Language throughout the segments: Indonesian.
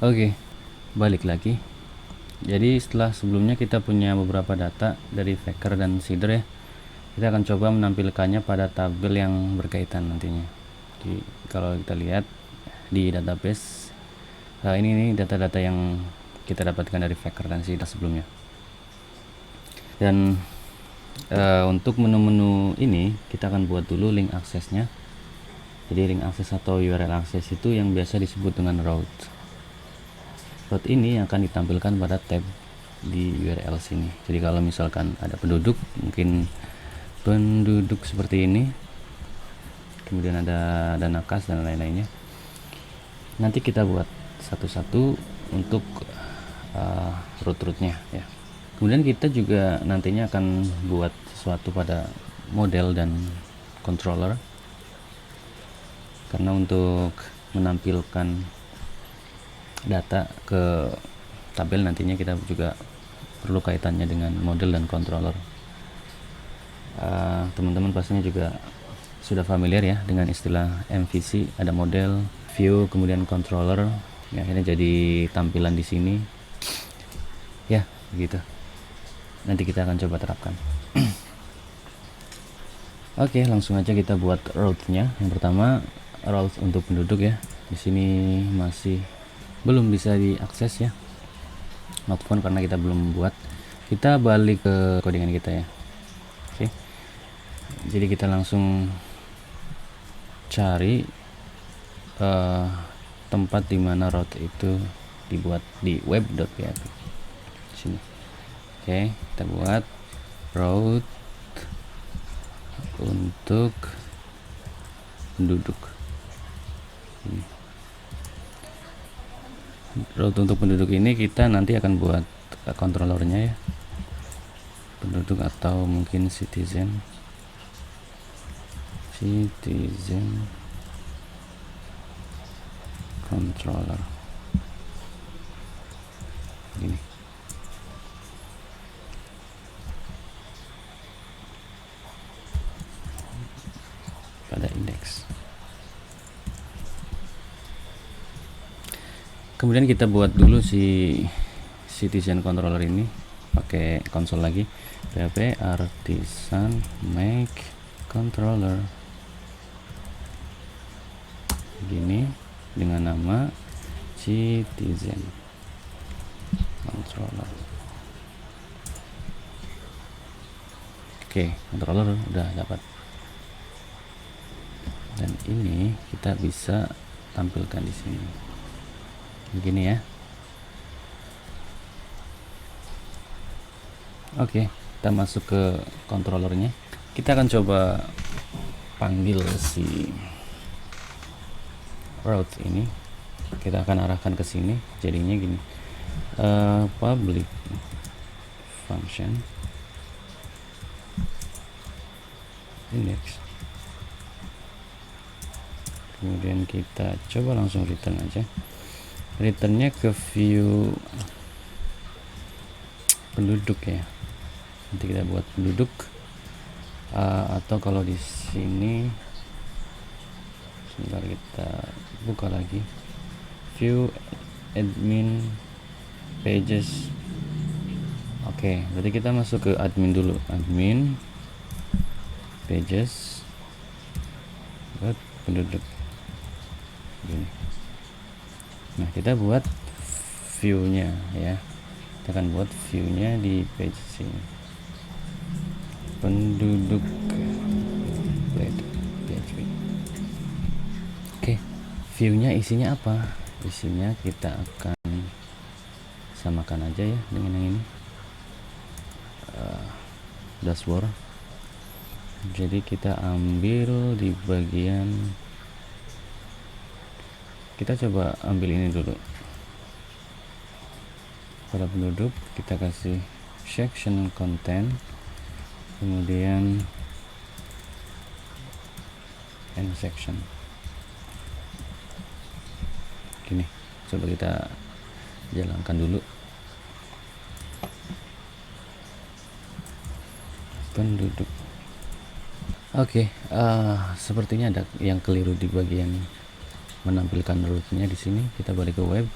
Oke, balik lagi. Jadi setelah sebelumnya kita punya beberapa data dari Packer dan Seeder ya, kita akan coba menampilkannya pada tabel yang berkaitan nantinya. Jadi kalau kita lihat di database, ini data-data yang kita dapatkan dari Packer dan Seeder sebelumnya. Dan untuk menu-menu ini kita akan buat dulu link aksesnya. Jadi link akses atau URL akses itu yang biasa disebut dengan route. Route ini akan ditampilkan pada tab di URL sini. Jadi kalau misalkan ada penduduk, mungkin penduduk seperti ini, kemudian ada dana kas dan lain-lainnya, nanti kita buat satu-satu untuk route-nya ya. Kemudian kita juga nantinya akan buat sesuatu pada model dan controller, karena untuk menampilkan data ke tabel nantinya kita juga perlu kaitannya dengan model dan controller. Teman-teman pastinya juga sudah familiar ya dengan istilah MVC, ada model, view, kemudian controller. Ya, ini jadi tampilan di sini. Ya, begitu. Nanti kita akan coba terapkan. Oke, langsung aja kita buat route-nya. Yang pertama, route untuk penduduk ya. Di sini masih belum bisa diakses ya, not found karena kita belum buat. Kita balik ke codingan kita ya. Oke, jadi kita langsung cari tempat dimana route itu dibuat di web.php sini. Oke, kita buat route untuk penduduk ini. Route untuk penduduk ini kita nanti akan buat controllernya ya, penduduk atau mungkin citizen controller ini. Pada indeks. Kemudian kita buat dulu si citizen controller ini pakai konsol lagi, php artisan make controller gini dengan nama citizen controller. Oke, controller udah dapat, dan ini kita bisa tampilkan di sini begini ya. Oke, kita masuk ke controllernya. Kita akan coba panggil si route ini. Kita akan arahkan ke sini. Jadinya gini, public function index. Kemudian kita coba langsung return aja. Returnnya ke view penduduk ya. Nanti kita buat penduduk, atau kalau di sini sebentar kita buka lagi view admin pages. Oke, berarti kita masuk ke admin dulu, admin pages buat penduduk gini. Nah, kita buat view-nya ya. Kita akan buat view-nya di page sini. Penduduk PHP. Oke, view-nya isinya apa? Isinya kita akan samakan aja ya dengan yang ini. Dashboard. Jadi kita ambil di bagian, kita coba ambil ini dulu. Pada penduduk kita kasih section content, kemudian end section gini. Coba kita jalankan dulu. Penduduk. Oke, sepertinya ada yang keliru di bagian menampilkan route-nya di sini. Kita balik ke web.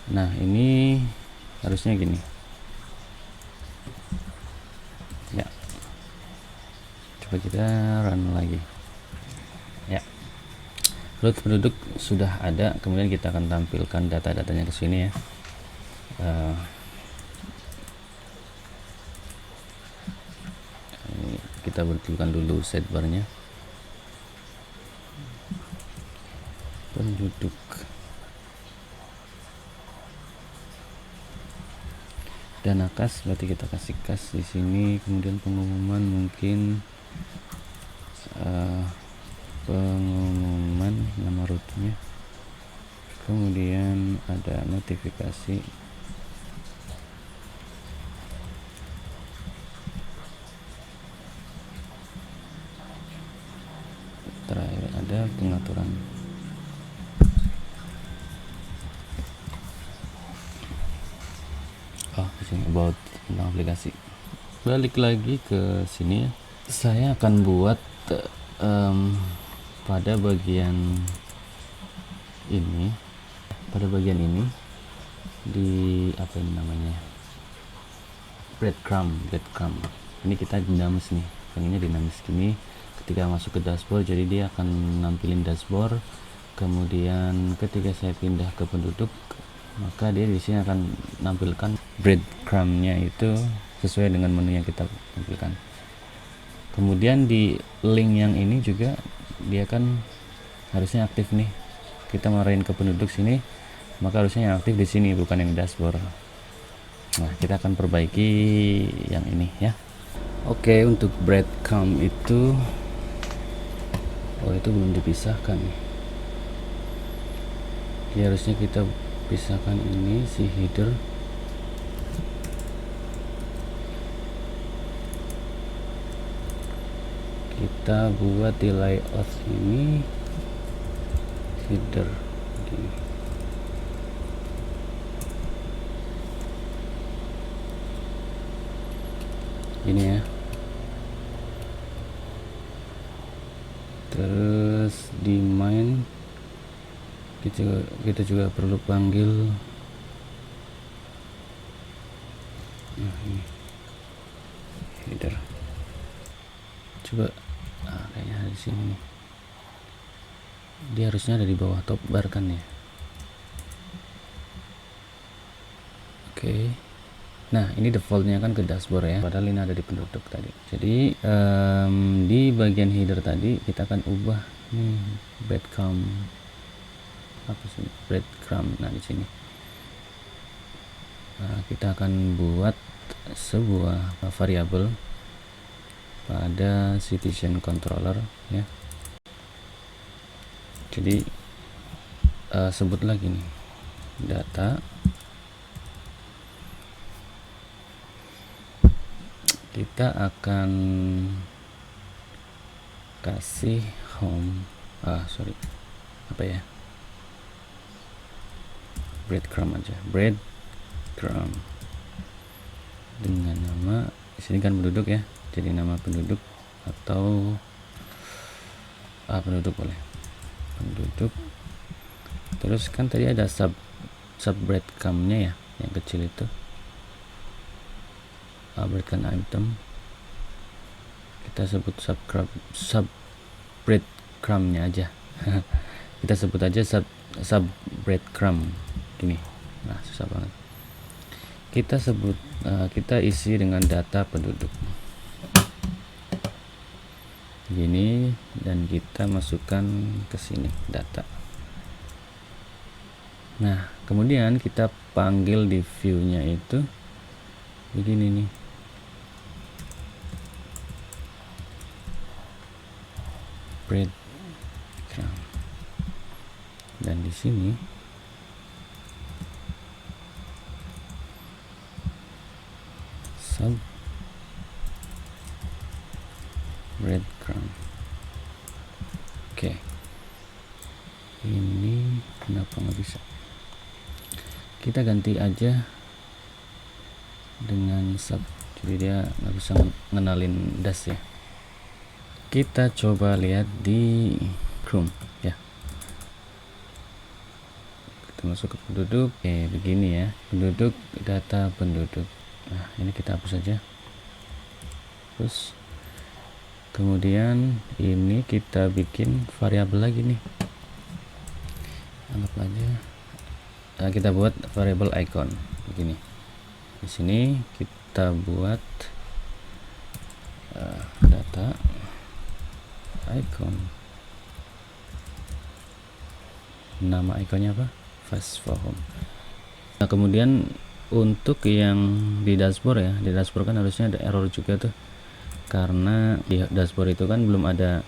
Nah, ini harusnya gini ya. Coba kita run lagi ya. Root penduduk sudah ada, kemudian kita akan tampilkan data-datanya ke sini ya. Ini kita betulkan dulu sidebarnya. Penduduk, dana kas, berarti kita kasih kas di sini. Kemudian pengumuman, mungkin pengumuman nama rootnya. Kemudian ada notifikasi, terakhir ada pengaturan. Di sini about tentang aplikasi. Balik lagi ke sini ya. Saya akan buat pada bagian ini, di apa ini namanya, breadcrumb. Ini kita dinamis nih, pengennya dinamis gini. Ketika masuk ke dashboard, jadi dia akan nampilin dashboard. Kemudian ketika saya pindah ke penduduk, maka dia di sini akan nampilkan breadcrumb-nya itu sesuai dengan menu yang kita tampilkan. Kemudian di link yang ini juga dia kan harusnya aktif nih. Kita marahin ke penduduk sini, maka harusnya yang aktif di sini, bukan yang dashboard. Nah, kita akan perbaiki yang ini ya. Oke, untuk breadcrumb itu, itu belum dipisahkan. Ya, harusnya kita pisahkan ini si header. Kita buat di layout ini header gini. Ini ya. Terus di main kita juga perlu panggil ini header. Coba kayaknya ada di sini nih. Dia harusnya ada di bawah top bar kan ya. Oke. Nah, ini defaultnya kan ke dashboard ya, padahal ini ada di penduduk tadi. Jadi di bagian header tadi kita akan ubah nih breadcrumb. Apa sih breadcrumb? Nah, di sini kita akan buat sebuah variabel pada citizen controller ya. Jadi sebut lagi nih data, kita akan kasih home apa ya, breadcrumb aja, breadcrumb dengan nama di sini kan penduduk ya, jadi nama penduduk atau penduduk boleh, penduduk. Terus kan tadi ada sub breadcrumb-nya ya, yang kecil itu, breadcrumb item, kita sebut sub breadcrumb-nya aja. Kita sebut aja sub breadcrumb gini. Nah, susah banget. Kita sebut kita isi dengan data penduduk gini, dan kita masukkan ke sini data. Nah, kemudian kita panggil di view-nya itu begini nih, breadcrumb, dan di sini sub breadcrumb. Oke, ini kenapa nggak bisa? Kita ganti aja dengan sub, jadi dia nggak bisa ngenalin dash ya. Kita coba lihat di Chrome ya. kita masuk ke penduduk. Begini ya, penduduk, data penduduk. Nah, ini kita hapus saja. Terus kemudian ini kita bikin variabel lagi nih, anggap aja kita buat variabel icon begini. Di sini kita buat data icon, nama ikonnya apa, fast for home. Nah, kemudian untuk yang di dashboard ya, di dashboard kan harusnya ada error juga tuh, karena di dashboard itu kan belum ada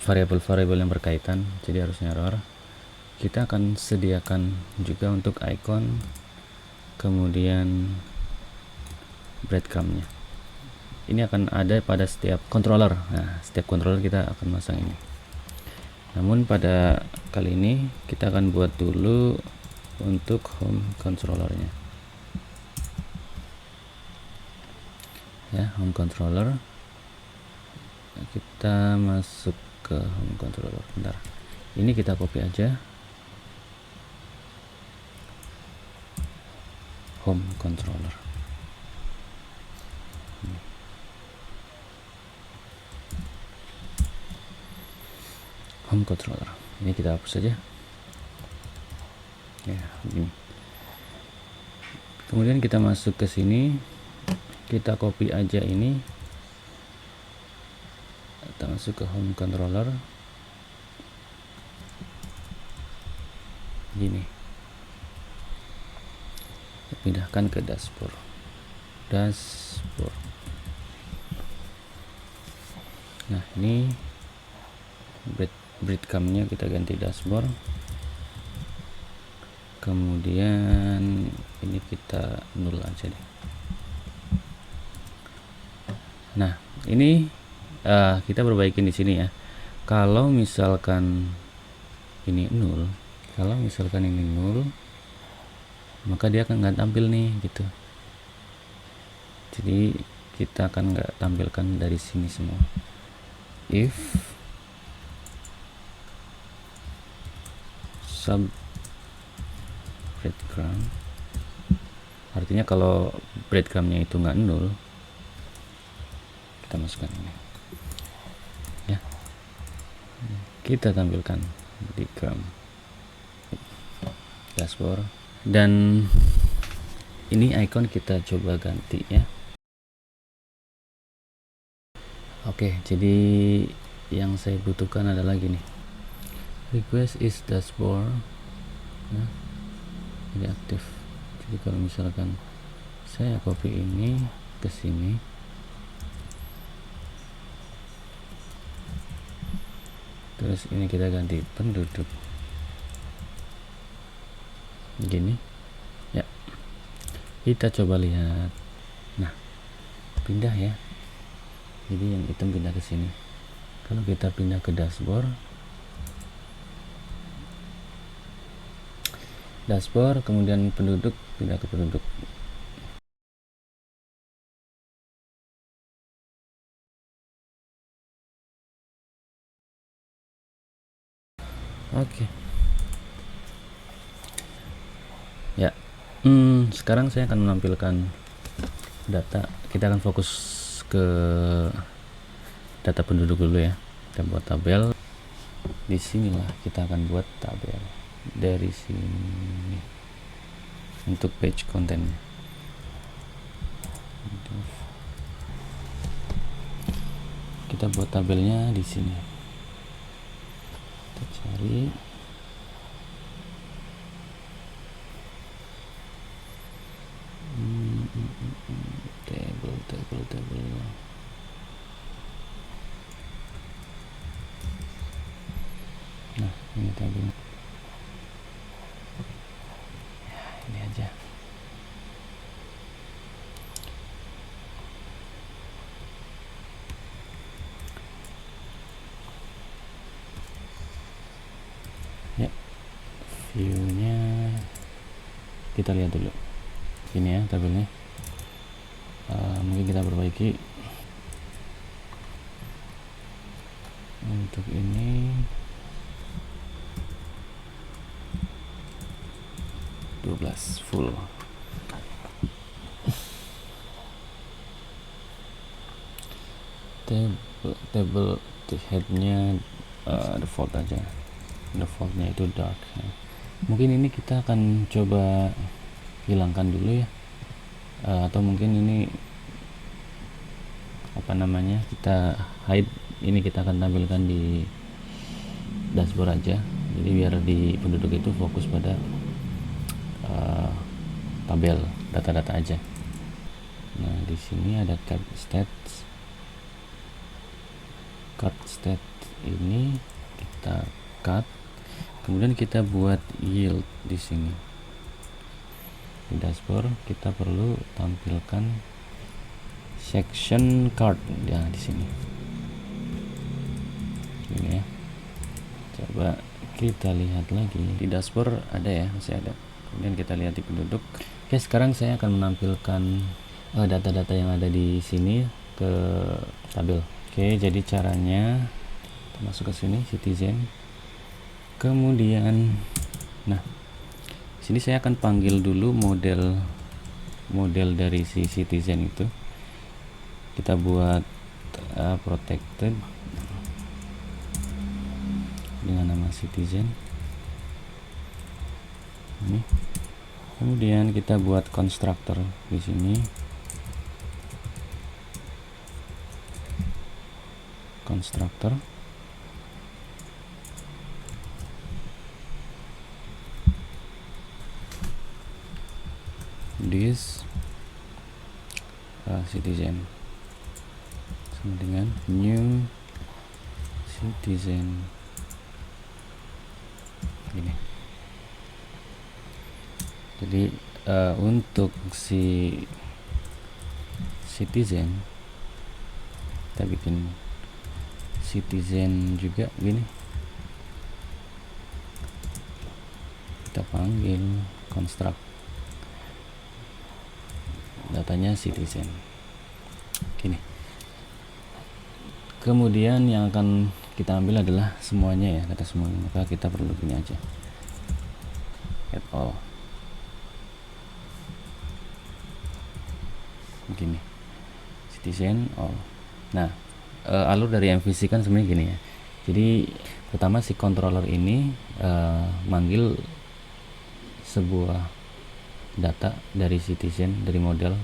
variabel yang berkaitan, jadi harusnya error. Kita akan sediakan juga untuk icon, kemudian breadcrumb-nya. Ini akan ada pada setiap controller. Nah, setiap controller kita akan masang ini. Namun pada kali ini kita akan buat dulu untuk home controllernya. Ya, home controller. Kita masuk ke home controller. Bentar. Ini kita copy aja. Home controller. Home controller. Ini kita hapus saja. Ya, begini. Kemudian kita masuk ke sini, kita copy aja ini. Kita masuk ke home controller. Gini. Pindahkan ke dashboard. Nah, ini breadcrumb-nya kita ganti dashboard. Kemudian ini kita nol aja deh. Nah, ini kita perbaikin di sini ya. Kalau misalkan ini nol, maka dia akan nggak tampil nih gitu. Jadi kita akan nggak tampilkan dari sini semua. If sub breadcrumb, artinya kalau breadcrumb-nya itu nggak nol, kita masukkan ini ya, kita tampilkan breadcrumb dashboard. Dan ini icon kita coba ganti ya. Oke, jadi yang saya butuhkan adalah gini, request is dashboard ya, ini aktif. Jadi kalau misalkan saya copy ini ke sini, terus ini kita ganti penduduk gini ya, kita coba lihat. Nah, pindah ya, jadi yang hitam pindah ke sini. Kalau kita pindah ke dashboard, kemudian penduduk, pindah ke penduduk. Oke. Ya, sekarang saya akan menampilkan data. Kita akan fokus ke data penduduk dulu ya. Kita buat tabel. Disinilah kita akan buat tabel dari sini untuk page kontennya. Kita buat tabelnya di sini. Kita cari table. Nah, ini tabelnya. Ya, ini aja. Ya, view-nya kita lihat dulu. Ini ya tabelnya. Mungkin kita perbaiki untuk ini. 12 full. Table headnya default aja, defaultnya itu dark ya. Mungkin ini kita akan coba hilangkan dulu ya, atau mungkin ini apa namanya, kita hide. Ini kita akan tampilkan di dashboard aja, jadi biar di penduduk itu fokus pada tabel data-data aja. Nah di sini ada card stats. Card stat ini kita cut, kemudian kita buat yield di sini. Di dashboard kita perlu tampilkan section card ya di sini. Ini ya. Coba kita lihat lagi di dashboard, ada ya, masih ada. Kemudian kita lihat di penduduk. Oke, sekarang saya akan menampilkan data-data yang ada di sini ke tabel. Oke, jadi caranya kita masuk ke sini citizen, kemudian nah sini saya akan panggil dulu model dari si citizen itu. Kita buat protected dengan nama citizen ini. Kemudian kita buat constructor di sini, constructor. This citizen sama dengan new citizen ini. Jadi untuk si citizen kita bikin citizen juga gini, kita panggil construct datanya citizen gini. Kemudian yang akan kita ambil adalah semuanya ya, data semuanya, maka kita perlu gini aja, at all begini, citizen all. Nah alur dari MVC kan sebenarnya gini ya. Jadi pertama si controller ini manggil sebuah data dari citizen, dari model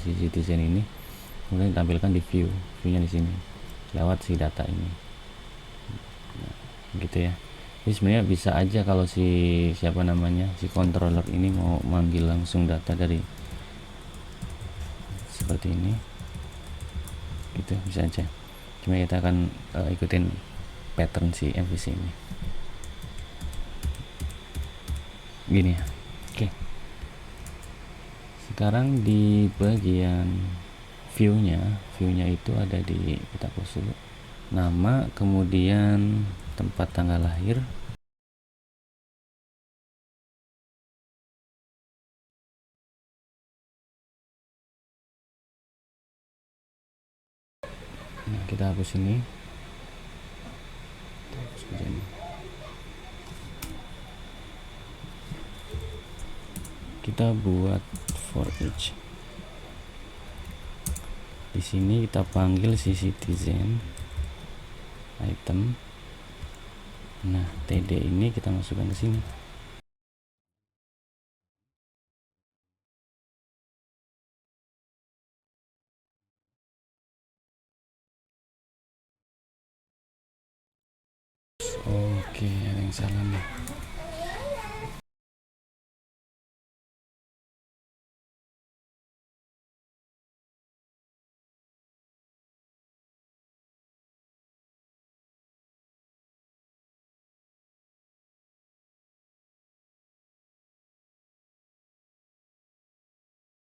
si citizen ini, kemudian ditampilkan di viewnya di sini lewat si data ini. Nah, gitu ya. Jadi sebenarnya bisa aja kalau si siapa namanya, si controller ini mau manggil langsung data dari seperti ini gitu, bisa aja. Cuma kita akan ikutin pattern si MVC ini gini ya. Oke, sekarang di bagian viewnya itu ada di, kita hapus dulu nama, kemudian tempat tanggal lahir. Nah, kita hapus ini, kita hapus ini. Kita buat for each. Di sini kita panggil si citizen item. Nah, td ini kita masukkan ke sini. Oke, ada yang salah nih.